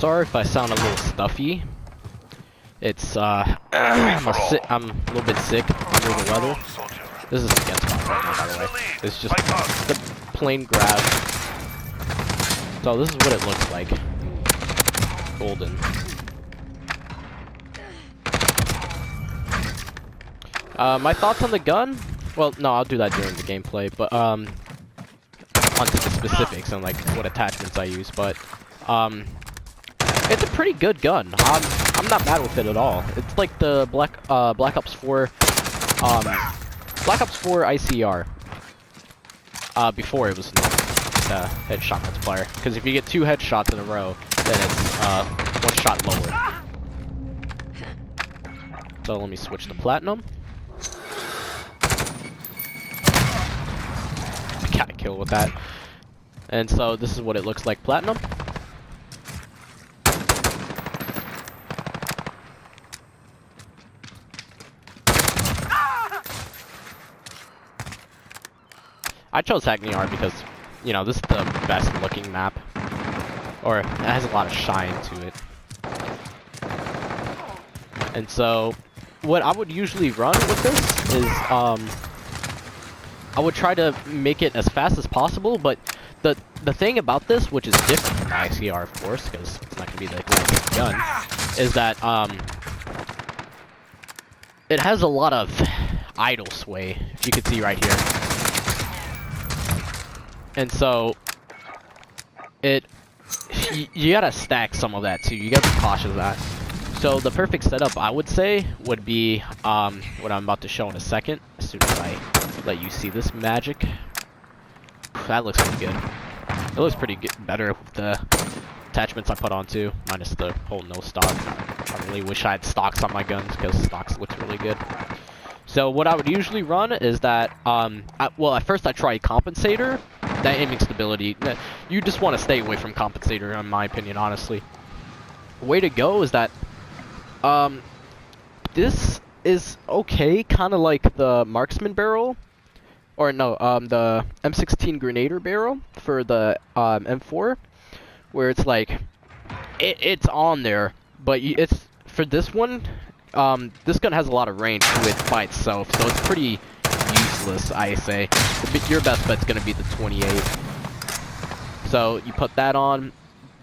sorry if I sound a little stuffy. It's I'm a little bit sick under the weather. This is a get spot right now, by the way. It's just the plain grass. So this is what it looks like. Golden. My thoughts on the gun? Well, no, I'll do that during the gameplay, but onto the specifics and like what attachments I use, but it's a pretty good gun. I'm not mad with it at all. It's like the Black Ops 4 ICR. Before it was the headshot multiplier, because if you get 2 headshots in a row, then it's 1 shot lower. So let me switch to platinum. Got a kill with that. And so this is what it looks like platinum. I chose Hackney Art because, you know, this is the best looking map. Or it has a lot of shine to it. And so what I would usually run with this is I would try to make it as fast as possible, but the thing about this, which is different from the ICR, of course, because it's not going to be the exact same gun, is that it has a lot of idle sway, if you can see right here. And so you gotta stack some of that too. You gotta be cautious of that. So the perfect setup, I would say, would be what I'm about to show in a second. As soon as I let you see this magic, that looks pretty good. It looks pretty good, better with the attachments I put on too, minus the whole no stock. I really wish I had stocks on my guns because stocks looks really good. So what I would usually run is that, well, at first I try compensator. That aiming stability, you just want to stay away from compensator, in my opinion, honestly. The way to go is that, this is okay, kind of like the marksman barrel, or no, the M16 Grenader barrel for the M4, where it's like, it's on there, but it's, for this one, this gun has a lot of range to it by itself, so it's pretty useless, I say. Your best bet's gonna be the 28. So you put that on.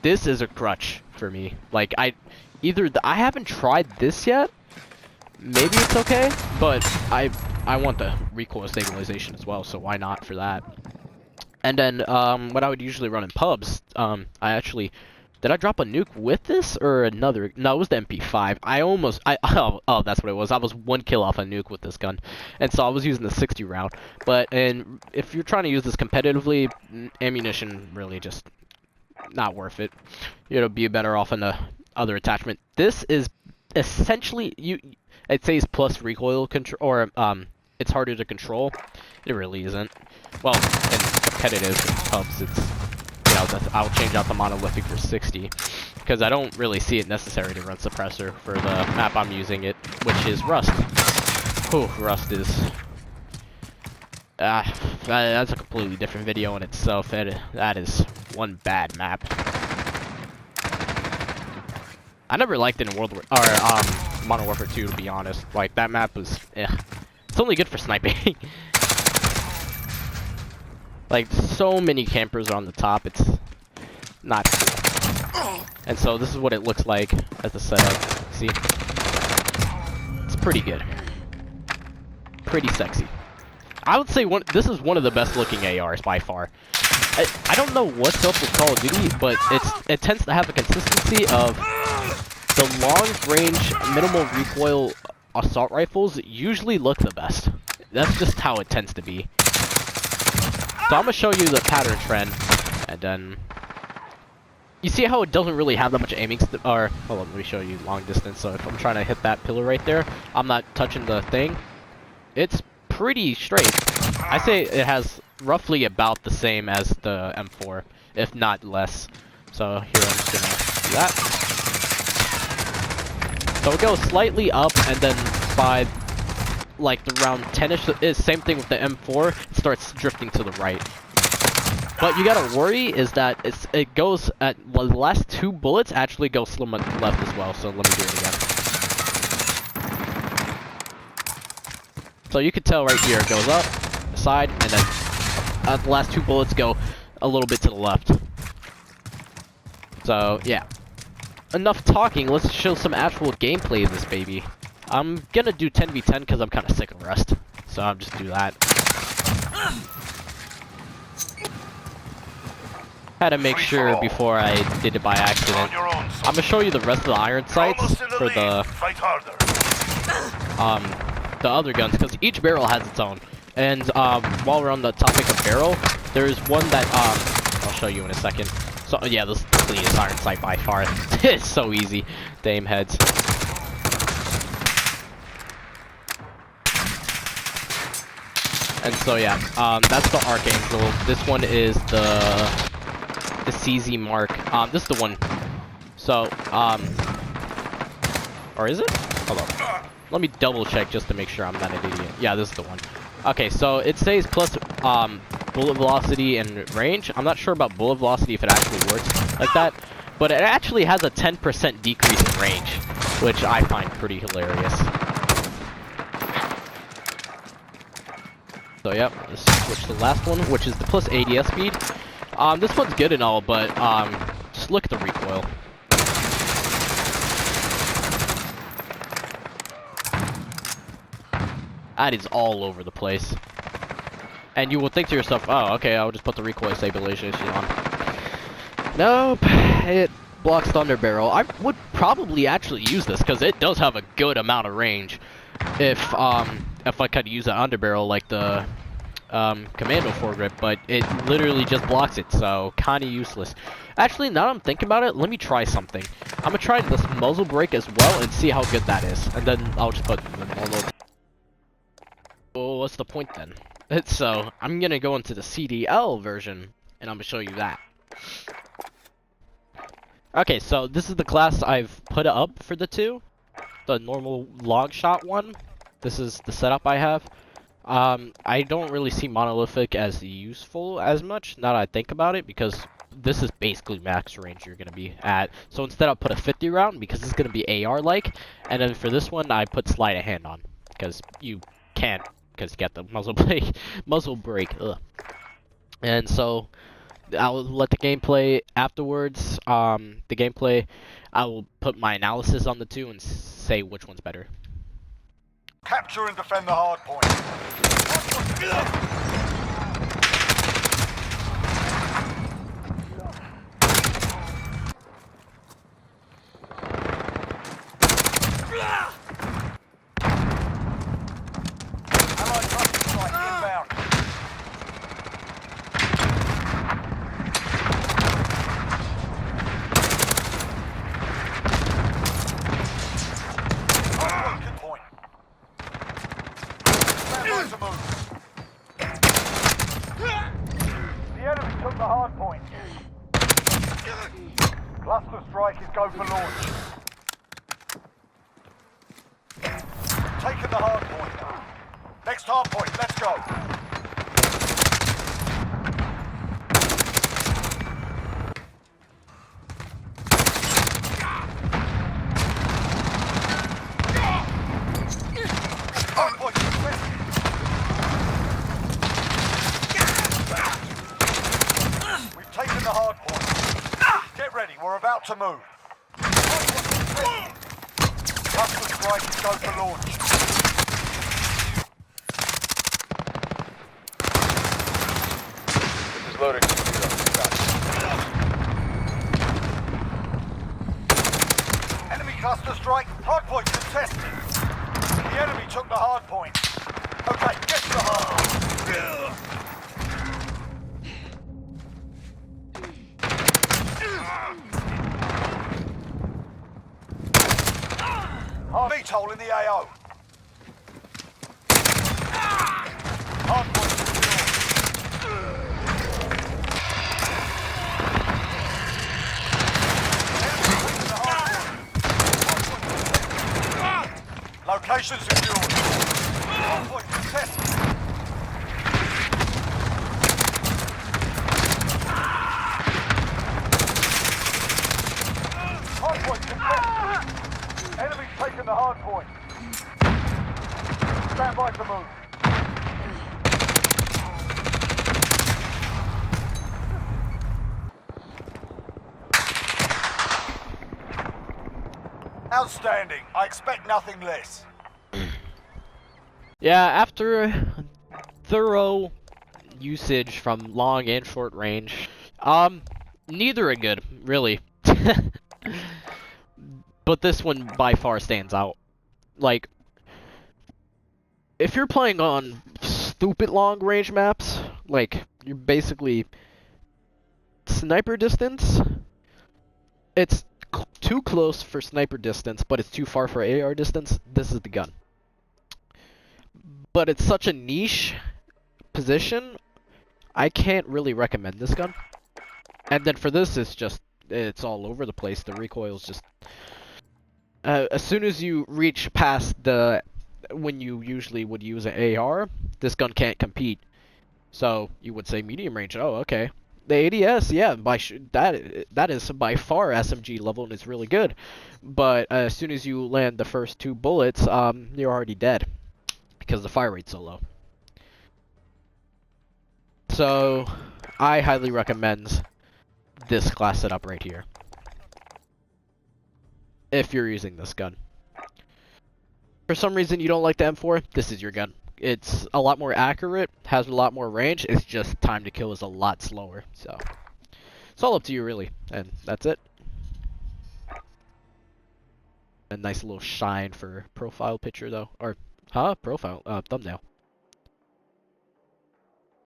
This is a crutch for me. Like I haven't tried this yet. Maybe it's okay, but I want the recoil stabilization as well, so why not for that? And then what I would usually run in pubs, did I drop a nuke with this or another? No, it was the MP5. Oh, that's what it was. I was 1 kill off a nuke with this gun. And so I was using the 60 round. And if you're trying to use this competitively, ammunition really just not worth it. You'll be better off in the other attachment. This is essentially, it says plus recoil control, or it's harder to control. It really isn't. Well, in competitive pubs, it's, you know, I'll change out the monolithic for 60 because I don't really see it necessary to run suppressor for the map I'm using it, which is Rust. Whew, Rust is that's a completely different video in itself. That is one bad map. I never liked it in Modern Warfare 2, to be honest. Like, that map was it's only good for sniping. Like, so many campers are on the top, it's not cool. And so this is what it looks like as the setup. See? It's pretty good. Pretty sexy. I would say this is one of the best looking ARs by far. I don't know what's up with Call of Duty, but it tends to have a consistency of the long range minimal recoil assault rifles usually look the best. That's just how it tends to be. So I'm gonna show you the pattern trend, and then you see how it doesn't really have that much aiming. Hold on, let me show you long distance. So if I'm trying to hit that pillar right there, I'm not touching the thing. It's pretty straight. I say it has roughly about the same as the M4, if not less. So here I'm just gonna do that. So it goes slightly up, and then by like the round 10ish, is same thing with the M4. It starts drifting to the right. But you gotta worry is that it goes at the last 2 bullets actually go slim left as well. So let me do it again. So you can tell right here it goes up, side, and then the last 2 bullets go a little bit to the left. So yeah, enough talking. Let's show some actual gameplay of this baby. I'm gonna do 10v10 because I'm kind of sick of Rust, so I'll just do that. Had to make sure before I did it by accident. I'm gonna show you the rest of the iron sights for the other guns because each barrel has its own. And while we're on the topic of barrel, there's one that I'll show you in a second. So yeah, this is the cleanest iron sight by far. It's so easy to aim heads. And so yeah, that's the Archangel. This one is the CZ Mark. This is the one. So or is it? Hold on. Let me double check just to make sure I'm not an idiot. Yeah, this is the one. Okay, so it says plus bullet velocity and range. I'm not sure about bullet velocity if it actually works like that, but it actually has a 10% decrease in range, which I find pretty hilarious. So yep, let's switch to the last one, which is the plus ADS speed. This one's good and all, but just look at the recoil. That is all over the place. And you will think to yourself, oh, okay, I'll just put the recoil stabilization on. Nope, it blocks Thunder Barrel. I would probably actually use this because it does have a good amount of range. If I could use an underbarrel like the Commando foregrip, but it literally just blocks it, so kind of useless. Actually, now that I'm thinking about it, let me try something. I'm gonna try this muzzle brake as well and see how good that is, and then I'll just put the muzzle. Well, what's the point then? So I'm gonna go into the CDL version, and I'm gonna show you that. Okay, so this is the class I've put up for the two, the normal long shot one. This is the setup I have. I don't really see monolithic as useful as much, now that I think about it, because this is basically max range you're gonna be at. So instead I'll put a 50 round, because it's gonna be AR-like, and then for this one I put sleight of hand on, because you can't, because you got the muzzle brake, ugh. And so I'll let the gameplay afterwards, the gameplay, I will put my analysis on the two and say which one's better. Capture and defend the hard point. Allied cluster strike inbound. Point. To move. The enemy took the hard point. Cluster strike is go for launch. Taking the hard point. Next hard point, let's go. Hard point, taking the hard point. Get ready, we're about to move. Cluster strike is go for launch. This is loading. Enemy cluster strike, hard point contested. The enemy took the hard point. Okay, get to the hard point. Meat hole in the AO. Hard point secured. Location secured. Hard point contested. the hard point. Stand by to move. Outstanding. I expect nothing less. Yeah, after thorough usage from long and short range, neither are good, really. But this one by far stands out. Like, if you're playing on stupid long range maps, like, you're basically sniper distance, it's too close for sniper distance, but it's too far for AR distance, this is the gun. But it's such a niche position, I can't really recommend this gun. And then for this, it's all over the place. The recoil's just... as soon as you reach past when you usually would use an AR, this gun can't compete. So, you would say medium range, oh, okay. The ADS, yeah, that is by far SMG level and it's really good. But as soon as you land the first 2 bullets, you're already dead. Because the fire rate's so low. So, I highly recommend this class setup right here. If you're using this gun. For some reason you don't like the M4, this is your gun. It's a lot more accurate, has a lot more range, it's just time to kill is a lot slower. So, it's all up to you really, and that's it. A nice little shine for profile picture though, or, thumbnail.